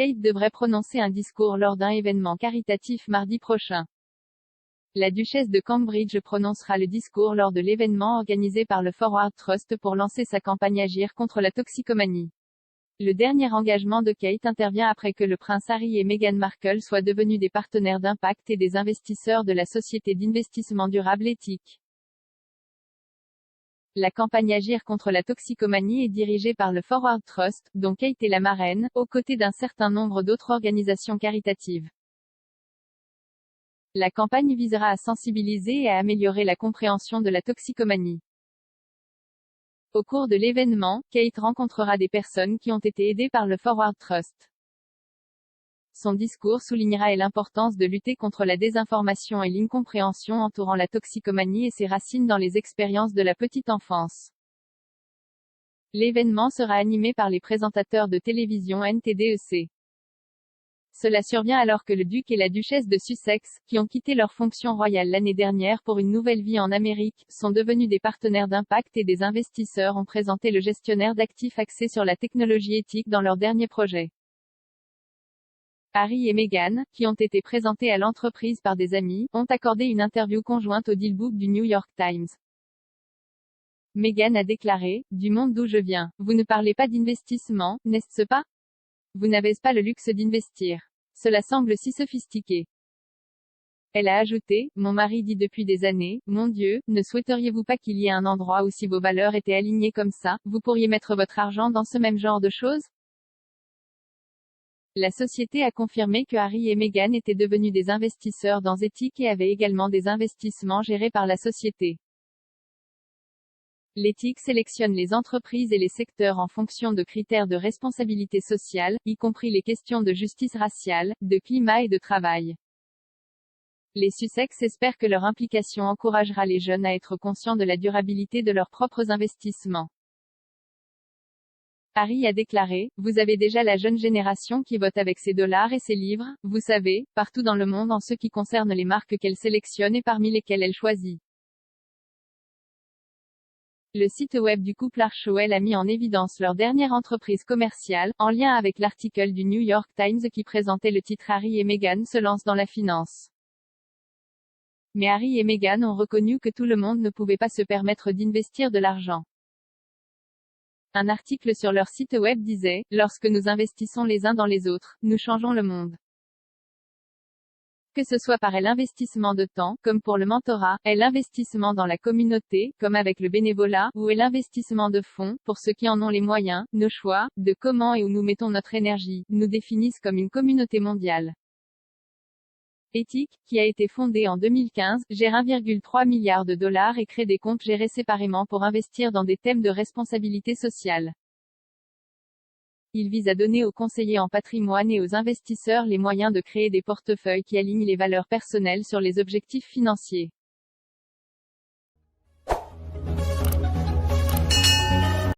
Kate devrait prononcer un discours lors d'un événement caritatif mardi prochain. La duchesse de Cambridge prononcera le discours lors de l'événement organisé par le Forward Trust pour lancer sa campagne Agir contre la toxicomanie. Le dernier engagement de Kate intervient après que le prince Harry et Meghan Markle soient devenus des partenaires d'impact et des investisseurs de la société d'investissement durable éthique. La campagne Agir contre la toxicomanie est dirigée par le Forward Trust, dont Kate est la marraine, aux côtés d'un certain nombre d'autres organisations caritatives. La campagne visera à sensibiliser et à améliorer la compréhension de la toxicomanie. Au cours de l'événement, Kate rencontrera des personnes qui ont été aidées par le Forward Trust. Son discours soulignera l'importance de lutter contre la désinformation et l'incompréhension entourant la toxicomanie et ses racines dans les expériences de la petite enfance. L'événement sera animé par les présentateurs de télévision NTDEC. Cela survient alors que le duc et la duchesse de Sussex, qui ont quitté leur fonction royale l'année dernière pour une nouvelle vie en Amérique, sont devenus des partenaires d'impact et des investisseurs ont présenté le gestionnaire d'actifs axé sur la technologie éthique dans leur dernier projet. Harry et Meghan, qui ont été présentés à l'entreprise par des amis, ont accordé une interview conjointe au Dealbook du New York Times. Meghan a déclaré, « Du monde d'où je viens, vous ne parlez pas d'investissement, n'est-ce pas? Vous n'avez pas le luxe d'investir. Cela semble si sophistiqué. » Elle a ajouté, « Mon mari dit depuis des années, mon Dieu, ne souhaiteriez-vous pas qu'il y ait un endroit où si vos valeurs étaient alignées comme ça, vous pourriez mettre votre argent dans ce même genre de choses? » La société a confirmé que Harry et Meghan étaient devenus des investisseurs dans Ethic et avaient également des investissements gérés par la société. L'Ethic sélectionne les entreprises et les secteurs en fonction de critères de responsabilité sociale, y compris les questions de justice raciale, de climat et de travail. Les Sussex espèrent que leur implication encouragera les jeunes à être conscients de la durabilité de leurs propres investissements. Harry a déclaré, « Vous avez déjà la jeune génération qui vote avec ses dollars et ses livres, vous savez, partout dans le monde en ce qui concerne les marques qu'elle sélectionne et parmi lesquelles elle choisit. » Le site web du couple Archewell a mis en évidence leur dernière entreprise commerciale, en lien avec l'article du New York Times qui présentait le titre Harry et Meghan se lancent dans la finance. Mais Harry et Meghan ont reconnu que tout le monde ne pouvait pas se permettre d'investir de l'argent. Un article sur leur site web disait, « Lorsque nous investissons les uns dans les autres, nous changeons le monde. » Que ce soit par l'investissement de temps, comme pour le mentorat, l'investissement dans la communauté, comme avec le bénévolat, ou l'investissement de fonds, pour ceux qui en ont les moyens, nos choix, de comment et où nous mettons notre énergie, nous définissent comme une communauté mondiale. Ethic, qui a été fondée en 2015, gère 1,3 milliard de dollars et crée des comptes gérés séparément pour investir dans des thèmes de responsabilité sociale. Il vise à donner aux conseillers en patrimoine et aux investisseurs les moyens de créer des portefeuilles qui alignent les valeurs personnelles sur les objectifs financiers.